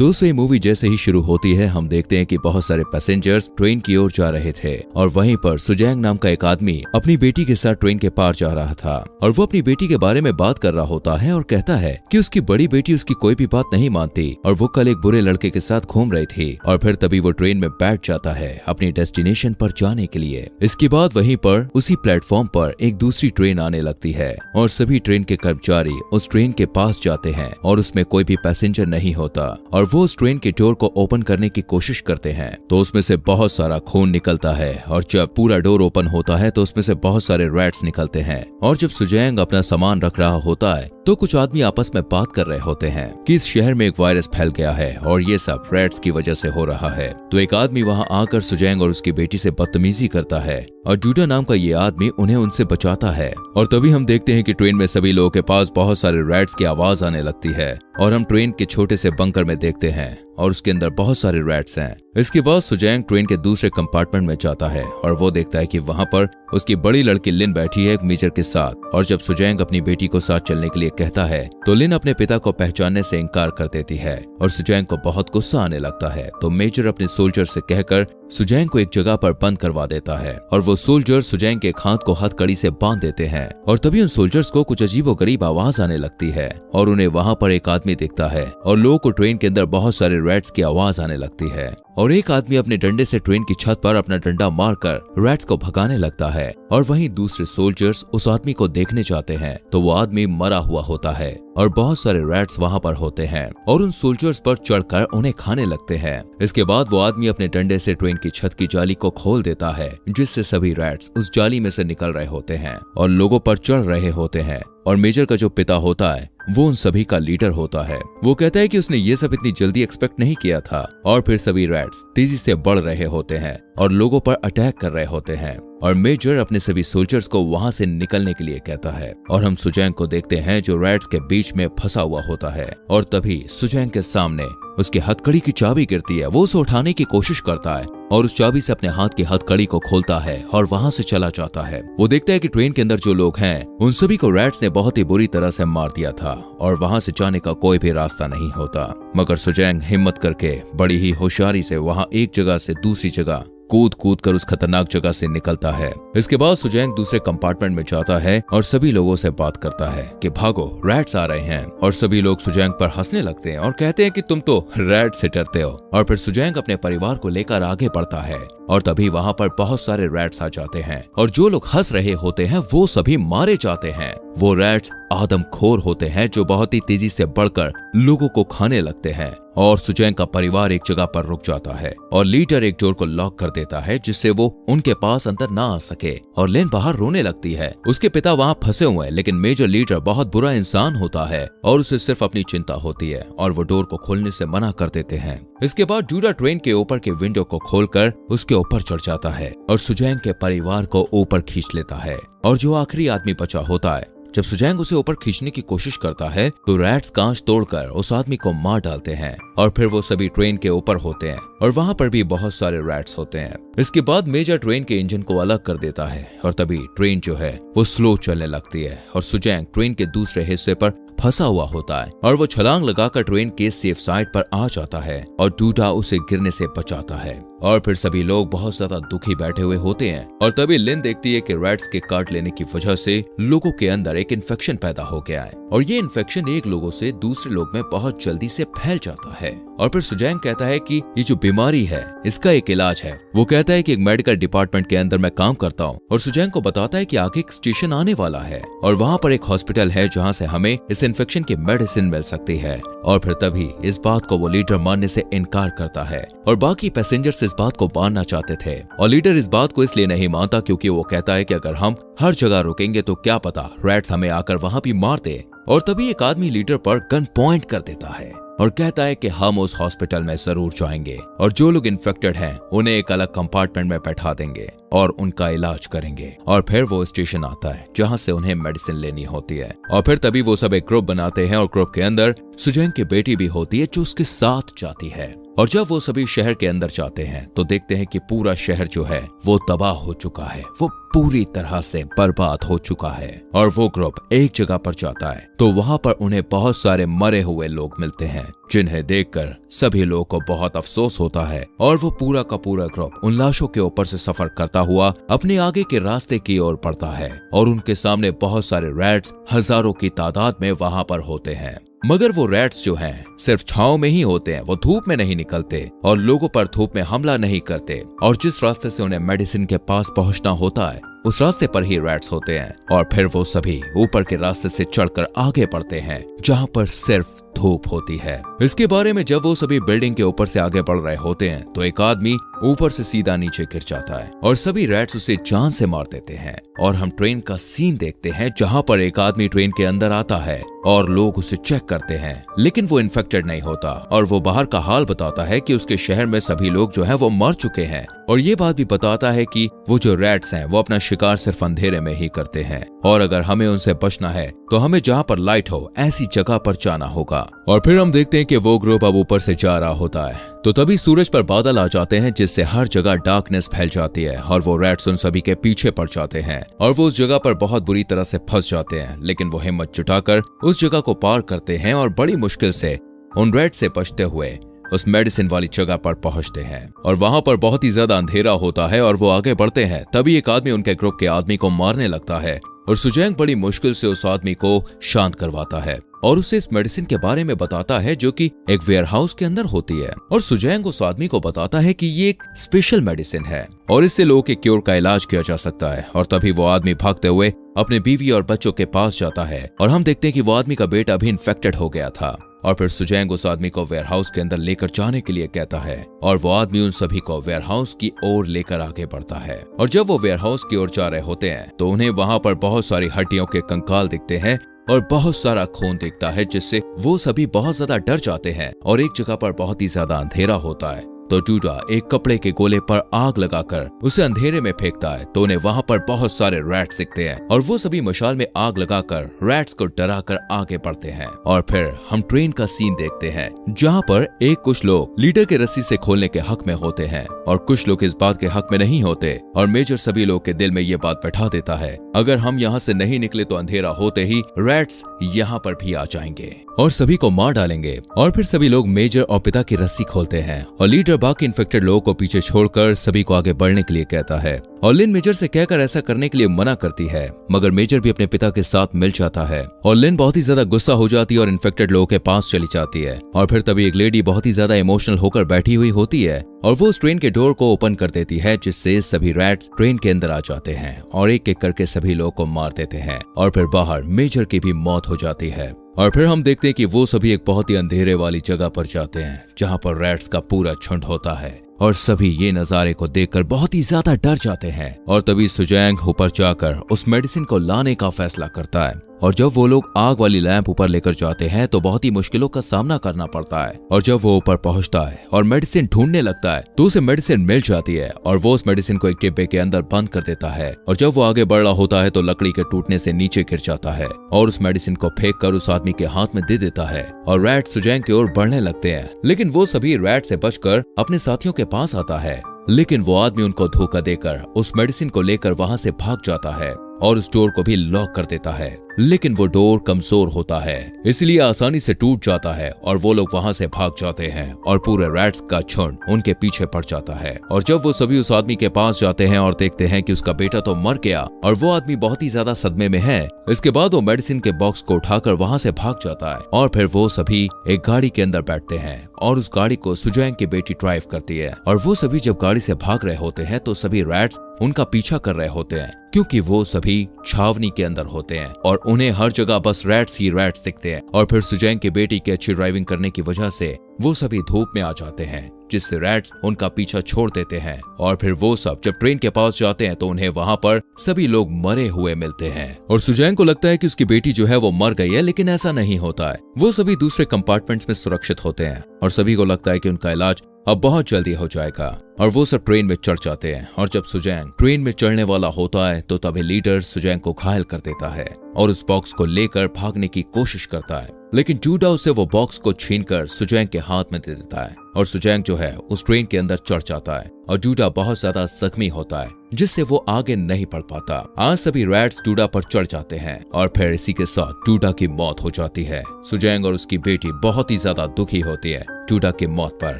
दोस्तों ये मूवी जैसे ही शुरू होती है हम देखते हैं कि बहुत सारे पैसेंजर्स ट्रेन की ओर जा रहे थे और वहीं पर सुजैंग नाम का एक आदमी अपनी बेटी के साथ ट्रेन के पार जा रहा था और वो अपनी बेटी के बारे में बात कर रहा होता है और कहता है कि उसकी बड़ी बेटी उसकी कोई भी बात नहीं मानती और वो कल एक बुरे लड़के के साथ घूम रही थी और फिर तभी वो ट्रेन में बैठ जाता है अपनी डेस्टिनेशन पर जाने के लिए। इसके बाद वहीं पर उसी प्लेटफॉर्म पर एक दूसरी ट्रेन आने लगती है और सभी ट्रेन के कर्मचारी उस ट्रेन के पास जाते हैं और उसमें कोई भी पैसेंजर नहीं होता और वो उस ट्रेन के डोर को ओपन करने की कोशिश करते हैं तो उसमें से बहुत सारा खून निकलता है और जब पूरा डोर ओपन होता है तो उसमें से बहुत सारे रैट्स निकलते हैं। और जब सुजैंग अपना सामान रख रहा होता है तो कुछ आदमी आपस में बात कर रहे होते हैं कि इस शहर में एक वायरस फैल गया है और ये सब रैट्स की वजह से हो रहा है। तो एक आदमी वहां आकर सुजैंग और उसकी बेटी से बदतमीजी करता है और जूडा नाम का ये आदमी उन्हें उनसे बचाता है। और तभी हम देखते हैं कि ट्रेन में सभी लोगों के पास बहुत सारे रैट्स की आवाज आने लगती है और हम ट्रेन के छोटे से बंकर में देखते हैं और उसके अंदर बहुत सारे रैट्स हैं। इसके बाद सुजैंग ट्रेन के दूसरे कंपार्टमेंट में जाता है और वो देखता है कि वहां पर उसकी बड़ी लड़की लिन बैठी है एक मेजर के साथ। और जब सुजैंग अपनी बेटी को साथ चलने के लिए कहता है तो लिन अपने पिता को पहचानने से इनकार कर देती है और सुजैंग को बहुत गुस्सा आने लगता है। तो मेजर अपने सोल्जर से कहकर सुजैंग को एक जगह पर बंद करवा देता है और वो सोल्जर सुजैंग के एक हाथ को हथकड़ी से बांध देते हैं। और तभी उन सोल्जर्स को कुछ अजीबोगरीब आवाज आने लगती है और उन्हें वहां पर एक आदमी दिखता है और लोगों को ट्रेन के अंदर बहुत सारे रैट्स की आवाज आने लगती है और एक आदमी अपने डंडे से ट्रेन की छत पर अपना डंडा मारकर रैट्स को भगाने लगता है। और वहीं दूसरे सोल्जर्स उस आदमी को देखने जाते हैं तो वो आदमी मरा हुआ होता है और बहुत सारे रैट्स वहां पर होते हैं और उन सोल्जर्स पर चढ़कर उन्हें खाने लगते हैं। इसके बाद वो आदमी अपने डंडे से ट्रेन की छत की जाली को खोल देता है जिससे सभी रैट्स उस जाली में से निकल रहे होते हैं और लोगों पर चढ़ रहे होते हैं। और मेजर का जो पिता होता है वो उन सभी का लीडर होता है। वो कहता है कि उसने ये सब इतनी जल्दी एक्सपेक्ट नहीं किया था। और फिर सभी रैट्स तेजी से बढ़ रहे होते हैं और लोगों पर अटैक कर रहे होते हैं और मेजर अपने सभी सोल्जर्स को वहां से निकलने के लिए कहता है। और हम सुजैंग को देखते हैं जो रैट्स के बीच में फंसा हुआ होता है और तभी सुजैंग के सामने उसकी हथकड़ी की चाबी गिरती है। वो उसे उठाने की कोशिश करता है और उस चाबी से अपने हाथ की हथकड़ी को खोलता है और वहां से चला जाता है। वो देखता है कि ट्रेन के अंदर जो लोग हैं उन सभी को रैट्स ने बहुत ही बुरी तरह से मार दिया था और वहां से जाने का कोई भी रास्ता नहीं होता। मगर सुजैंग हिम्मत करके बड़ी ही होशियारी से वहां एक जगह से दूसरी जगह कूद कूद कर उस खतरनाक जगह से निकलता है। इसके बाद सुजैंग दूसरे कंपार्टमेंट में जाता है और सभी लोगों से बात करता है कि भागो रैट्स आ रहे हैं। और सभी लोग सुजैंग पर हंसने लगते हैं और कहते हैं कि तुम तो रैट से डरते हो। और फिर सुजैंग अपने परिवार को लेकर आगे बढ़ता है और तभी वहां पर बहुत सारे रैट्स आ जाते हैं और जो लोग हंस रहे होते हैं वो सभी मारे जाते हैं। वो रैट्स आदमखोर होते हैं जो बहुत ही तेजी से बढ़कर लोगों को खाने लगते हैं। और सुजैंग का परिवार एक जगह पर रुक जाता है और लीडर एक डोर को लॉक कर देता है जिससे वो उनके पास अंदर ना आ सके। और लिन बाहर रोने लगती है। उसके पिता वहां फंसे हुए हैं लेकिन मेजर लीडर बहुत बुरा इंसान होता है और उसे सिर्फ अपनी चिंता होती है और वो डोर को खोलने से मना कर देते हैं। इसके बाद जूडा ट्रेन के ऊपर के विंडो को खोलकर उसके ऊपर चढ़ जाता है और सुजैंग के परिवार को ऊपर खींच लेता है। और जो आखिरी आदमी बचा होता है जब सुजैंग उसे ऊपर खींचने की कोशिश करता है तो रैट्स कांच तोड़कर उस आदमी को मार डालते हैं और फिर वो सभी ट्रेन के ऊपर होते हैं और वहां पर भी बहुत सारे रैट्स होते हैं। इसके बाद मेजर ट्रेन के इंजन को अलग कर देता है और तभी ट्रेन जो है वो स्लो चलने लगती है और सुजैंग ट्रेन के दूसरे हिस्से पर फंसा हुआ होता है और वो छलांग लगाकर ट्रेन के सेफ साइड पर आ जाता है और जूडा उसे गिरने से बचाता है। और फिर सभी लोग बहुत ज्यादा दुखी बैठे हुए होते हैं और तभी लिन देखती है कि रैट्स के काट लेने की वजह से लोगों के अंदर एक इन्फेक्शन पैदा हो गया है और ये इन्फेक्शन एक लोगों से दूसरे लोग में बहुत जल्दी से फैल जाता है। और फिर सुजैंग कहता है कि ये जो बीमारी है इसका एक इलाज है। वो कहता है कि एक मेडिकल डिपार्टमेंट के अंदर मैं काम करता हूँ और सुजैंग को बताता है कि आगे एक स्टेशन आने वाला है और वहाँ पर एक हॉस्पिटल है जहाँ से हमें इस इन्फेक्शन की मेडिसिन मिल सकती है। और फिर तभी इस बात को वो लीडर मानने से इनकार करता है और बाकी पैसेंजर्स इस बात को मानना चाहते थे और लीडर इस बात को इसलिए नहीं मानता क्योंकि वो कहता है कि अगर हम हर जगह रुकेंगे तो क्या पता रैट्स हमें आकर वहां भी मार दे। और तभी एक आदमी लीडर पर गन पॉइंट कर देता है और कहता है कि हम उस हॉस्पिटल में जरूर जाएंगे और जो लोग इन्फेक्टेड हैं उन्हें एक अलग कंपार्टमेंट में बैठा देंगे और उनका इलाज करेंगे। और फिर वो स्टेशन आता है जहां से उन्हें मेडिसिन लेनी होती है और फिर तभी वो सब एक ग्रुप बनाते हैं और ग्रुप के अंदर सुजैंग की बेटी भी होती है जो उसके साथ जाती है। और जब वो सभी शहर के अंदर जाते हैं तो देखते हैं कि पूरा शहर जो है वो तबाह हो चुका है, वो पूरी तरह से बर्बाद हो चुका है। और वो ग्रुप एक जगह पर जाता है तो वहां पर उन्हें बहुत सारे मरे हुए लोग मिलते हैं, जिन्हें देखकर सभी लोगों को बहुत अफसोस होता है। और वो पूरा का पूरा ग्रुप उन लाशों के ऊपर से सफर करता हुआ अपने आगे के रास्ते की ओर बढ़ता है और उनके सामने बहुत सारे रैट्स हजारों की तादाद में वहां पर होते हैं। मगर वो रैट्स जो हैं सिर्फ छांव में ही होते हैं, वो धूप में नहीं निकलते और लोगों पर धूप में हमला नहीं करते। और जिस रास्ते से उन्हें मेडिसिन के पास पहुंचना होता है उस रास्ते पर ही रैट्स होते हैं। और फिर वो सभी ऊपर के रास्ते से चढ़कर आगे बढ़ते हैं जहां पर सिर्फ धूप होती है। इसके बारे में जब वो सभी बिल्डिंग के ऊपर से आगे बढ़ रहे होते हैं तो एक आदमी ऊपर से सीधा नीचे गिर जाता है और सभी रैट्स उसे जान से मार देते हैं। और हम ट्रेन का सीन देखते हैं जहां पर एक आदमी ट्रेन के अंदर आता है और लोग उसे चेक करते हैं, लेकिन वो इन्फेक्टेड नहीं होता। और वो बाहर का हाल बताता है कि उसके शहर में सभी लोग जो है वो मर चुके हैं। और ये बात भी बताता है कि वो जो रैट्स हैं वो अपना शिकार सिर्फ अंधेरे में ही करते हैं और अगर हमें उनसे बचना है तो हमें जहां पर लाइट हो ऐसी जगह पर जाना होगा। और फिर हम देखते हैं कि वो ग्रुप अब ऊपर से जा रहा होता है तो तभी सूरज पर बादल आ जाते हैं जिससे हर जगह डार्कनेस फैल जाती है और वो रैट्स उन सभी के पीछे पड़ जाते हैं और वो उस जगह पर बहुत बुरी तरह से फंस जाते हैं। लेकिन वो हिम्मत जुटाकर उस जगह को पार करते हैं और बड़ी मुश्किल से उन रैट्स से बचते हुए उस मेडिसिन वाली जगह पर पहुंचते हैं। और वहां पर बहुत ही ज्यादा अंधेरा होता है और वो आगे बढ़ते हैं। तभी एक आदमी उनके ग्रुप के आदमी को मारने लगता है और सुजैंग बड़ी मुश्किल से उस आदमी को शांत करवाता है और उसे इस मेडिसिन के बारे में बताता है जो कि एक वेयरहाउस के अंदर होती है। और सुजैंग उस आदमी को बताता है कि ये एक स्पेशल मेडिसिन है और इससे लोगों के क्योर का इलाज किया जा सकता है। और तभी वो आदमी भागते हुए अपने बीवी और बच्चों के पास जाता है और हम देखते हैं कि वो आदमी का बेटा भी इन्फेक्टेड हो गया था। और फिर सुजैंग उस आदमी को वेयरहाउस के अंदर लेकर जाने के लिए कहता है और वो आदमी उन सभी को वेयरहाउस की ओर लेकर आगे बढ़ता है। और जब वो वेयरहाउस की ओर जा रहे होते हैं तो उन्हें वहां पर बहुत सारी हड्डियों के कंकाल दिखते हैं और बहुत सारा खून दिखता है, जिससे वो सभी बहुत ज्यादा डर जाते हैं। और एक जगह पर बहुत ही ज्यादा अंधेरा होता है तो जूडा एक कपड़े के गोले पर आग लगाकर उसे अंधेरे में फेंकता है तो उन्हें वहां पर बहुत सारे रैट्स दिखते हैं और वो सभी मशाल में आग लगाकर रैट्स को डराकर आगे बढ़ते हैं। और फिर हम ट्रेन का सीन देखते हैं जहां पर कुछ लोग लीडर के रस्सी से खोलने के हक में होते हैं और कुछ लोग इस बात के हक में नहीं होते। और मेजर सभी लोग के दिल में ये बात बैठा देता है अगर हम यहाँ से नहीं निकले तो अंधेरा होते ही रैट्स यहाँ पर भी आ जाएंगे और सभी को मार डालेंगे। और फिर सभी लोग मेजर और पिता की रस्सी खोलते हैं और लीडर बाकी इन्फेक्टेड लोगों को पीछे छोड़कर सभी को आगे बढ़ने के लिए कहता है और लिन मेजर से कहकर ऐसा करने के लिए मना करती है, मगर मेजर भी अपने पिता के साथ मिल जाता है और लिन बहुत ही ज्यादा गुस्सा हो जाती है और इन्फेक्टेड लोगों के पास चली जाती है। और फिर तभी एक लेडी बहुत ही ज्यादा इमोशनल होकर बैठी हुई होती है और वो उस ट्रेन के डोर को ओपन कर देती है, जिससे सभी रैट्स ट्रेन के अंदर आ जाते हैं और एक एक करके सभी लोगों को मार देते हैं। और फिर बाहर मेजर की भी मौत हो जाती है। और फिर हम देखते हैं कि वो सभी एक बहुत ही अंधेरे वाली जगह पर जाते हैं जहां पर रैट्स का पूरा झुंड होता है और सभी ये नजारे को देखकर बहुत ही ज्यादा डर जाते हैं। और तभी सुजैंग ऊपर जाकर उस मेडिसिन को लाने का फैसला करता है और जब वो लोग आग वाली लैंप ऊपर लेकर जाते हैं तो बहुत ही मुश्किलों का सामना करना पड़ता है। और जब वो ऊपर पहुंचता है और मेडिसिन ढूंढने लगता है तो उसे मेडिसिन मिल जाती है और वो उस मेडिसिन को एक डिब्बे के अंदर बंद कर देता है। और जब वो आगे बढ़ रहा होता है तो लकड़ी के टूटने से नीचे गिर जाता है और उस मेडिसिन को फेंक कर उस आदमी के हाथ में दे देता है और रैट सुजैंग की ओर बढ़ने लगते हैं। लेकिन वो सभी रैट से बचकर अपने साथियों के पास आता है, लेकिन वो आदमी उनको धोखा देकर उस मेडिसिन को लेकर वहां से भाग जाता है और उस डोर को भी लॉक कर देता है। लेकिन वो डोर कमजोर होता है इसलिए आसानी से टूट जाता है और वो लोग वहां से भाग जाते हैं और पूरे रैट्स का झुंड उनके पीछे पड़ जाता है। और जब वो सभी उस आदमी के पास जाते हैं और देखते हैं कि उसका बेटा तो मर गया और वो आदमी बहुत ही ज्यादा सदमे में है, इसके बाद वो मेडिसिन के बॉक्स को उठाकर वहां से भाग जाता है। और फिर वो सभी एक गाड़ी के अंदर बैठते हैं और उस गाड़ी को सुजैंग की बेटी ड्राइव करती है। और वो सभी जब गाड़ी से भाग रहे होते हैं तो सभी रैट्स उनका पीछा कर रहे होते हैं क्योंकि वो सभी छावनी के अंदर होते हैं और उन्हें हर जगह बस रैट्स ही रैट्स दिखते हैं। और फिर सुजैंग की बेटी की अच्छी ड्राइविंग करने की वजह से वो सभी धूप में आ जाते हैं, जिससे रैट्स उनका पीछा छोड़ देते हैं। और फिर वो सब जब ट्रेन के पास जाते हैं तो उन्हें वहां पर सभी लोग मरे हुए मिलते हैं और सुजैंग को लगता है कि उसकी बेटी जो है वो मर गई है, लेकिन ऐसा नहीं होता है। वो सभी दूसरे कंपार्टमेंट्स में सुरक्षित होते हैं और सभी को लगता है कि उनका इलाज अब बहुत जल्दी हो जाएगा। और वो सब ट्रेन में चढ़ जाते हैं और जब सुजैंग ट्रेन में चढ़ने वाला होता है तो तभी लीडर सुजैंग को घायल कर देता है और उस बॉक्स को लेकर भागने की कोशिश करता है। लेकिन जूडा उसे वो बॉक्स को छीनकर सुजैंग के हाथ में दे देता है और सुजैंग जो है उस ट्रेन के अंदर चढ़ जाता है और जूडा बहुत ज्यादा जख्मी होता है जिससे वो आगे नहीं बढ़ पाता। आज सभी रैट्स जूडा पर चढ़ जाते हैं और फिर इसी के साथ जूडा की मौत हो जाती है। सुजैंग और उसकी बेटी बहुत ही ज्यादा दुखी होती है जूडा की मौत पर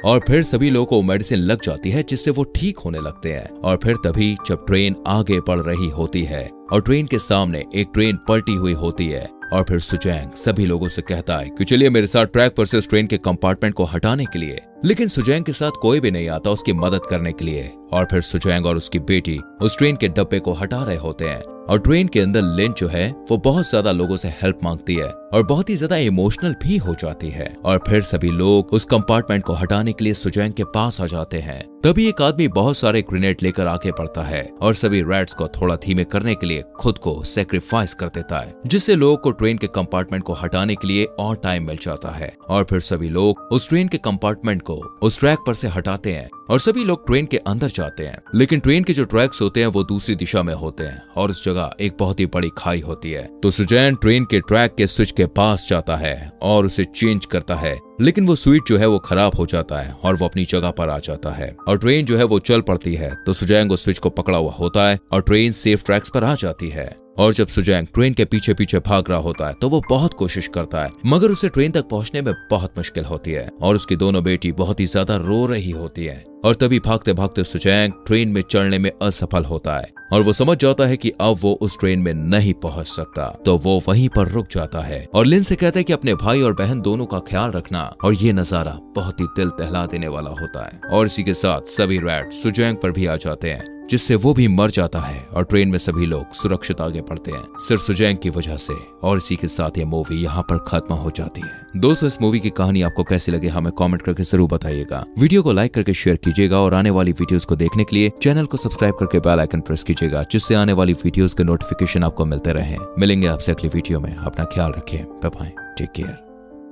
और फिर सभी लोगों को मेडिसिन लग जाती है जिससे वो ठीक होने लगते हैं। और फिर तभी जब ट्रेन आगे बढ़ रही होती है और ट्रेन के सामने एक ट्रेन पलटी हुई होती है और फिर सुजैंग सभी लोगों से कहता है कि चलिए मेरे साथ ट्रैक पर से उस ट्रेन के कंपार्टमेंट को हटाने के लिए। लेकिन सुजैंग के साथ कोई भी नहीं आता उसकी मदद करने के लिए और फिर सुजैंग और उसकी बेटी उस ट्रेन के डब्बे को हटा रहे होते हैं और ट्रेन के अंदर लिन जो है वो बहुत ज्यादा लोगों से हेल्प मांगती है और बहुत ही ज्यादा इमोशनल भी हो जाती है। और फिर सभी लोग उस कंपार्टमेंट को हटाने के लिए सुजैंग के पास आ जाते हैं। तभी एक आदमी बहुत सारे ग्रेनेड लेकर आगे बढ़ता है और सभी रैट्स को थोड़ा धीमे करने के लिए खुद को सेक्रीफाइस कर देता है जिससे लोगों को ट्रेन के कंपार्टमेंट को हटाने के लिए और टाइम मिल जाता है। और फिर सभी लोग उस ट्रेन के कंपार्टमेंट को उस ट्रैक पर से हटाते हैं और सभी लोग ट्रेन के अंदर जाते हैं। लेकिन ट्रेन के जो ट्रैक्स होते हैं वो दूसरी दिशा में होते हैं और उस जगह एक बहुत ही बड़ी खाई होती है। तो सुजैन ट्रेन के ट्रैक के स्विच के पास जाता है और उसे चेंज करता है, लेकिन वो स्विच जो है वो खराब हो जाता है और वो अपनी जगह पर आ जाता है और ट्रेन जो है वो चल पड़ती है। तो सुजैंग उस स्विच को पकड़ा हुआ होता है और ट्रेन सेफ ट्रैक्स पर आ जाती है। और जब सुजैंग ट्रेन के पीछे पीछे भाग रहा होता है तो वो बहुत कोशिश करता है मगर उसे ट्रेन तक पहुंचने में बहुत मुश्किल होती है और उसकी दोनों बेटी बहुत ही ज्यादा रो रही होती है। और तभी भागते भागते सुजैंग ट्रेन में चढ़ने में असफल होता है और वो समझ जाता है कि अब वो उस ट्रेन में नहीं पहुंच सकता। तो वो वहीं पर रुक जाता है और लिन से कहता है कि अपने भाई और बहन दोनों का ख्याल रखना। और ये नजारा बहुत ही दिल दहला देने वाला होता है और इसी के साथ सभी रैट सुजैंग पर भी आ जाते हैं जिससे वो भी मर जाता है और ट्रेन में सभी लोग सुरक्षित आगे बढ़ते हैं सिर्फ सुजैंग की वजह से। और इसी के साथ ये मूवी यहाँ पर खत्म हो जाती है। दोस्तों इस मूवी की कहानी आपको कैसी लगी हमें कमेंट करके जरूर बताइएगा। वीडियो को लाइक करके शेयर कीजिएगा और आने वाली वीडियोस को देखने के लिए चैनल को सब्सक्राइब करके बेल आइकन प्रेस कीजिएगा जिससे आने वाली वीडियोस के नोटिफिकेशन आपको मिलते रहे। मिलेंगे आपसे अगली वीडियो में। अपना ख्याल रखिए। Bye bye. Take care.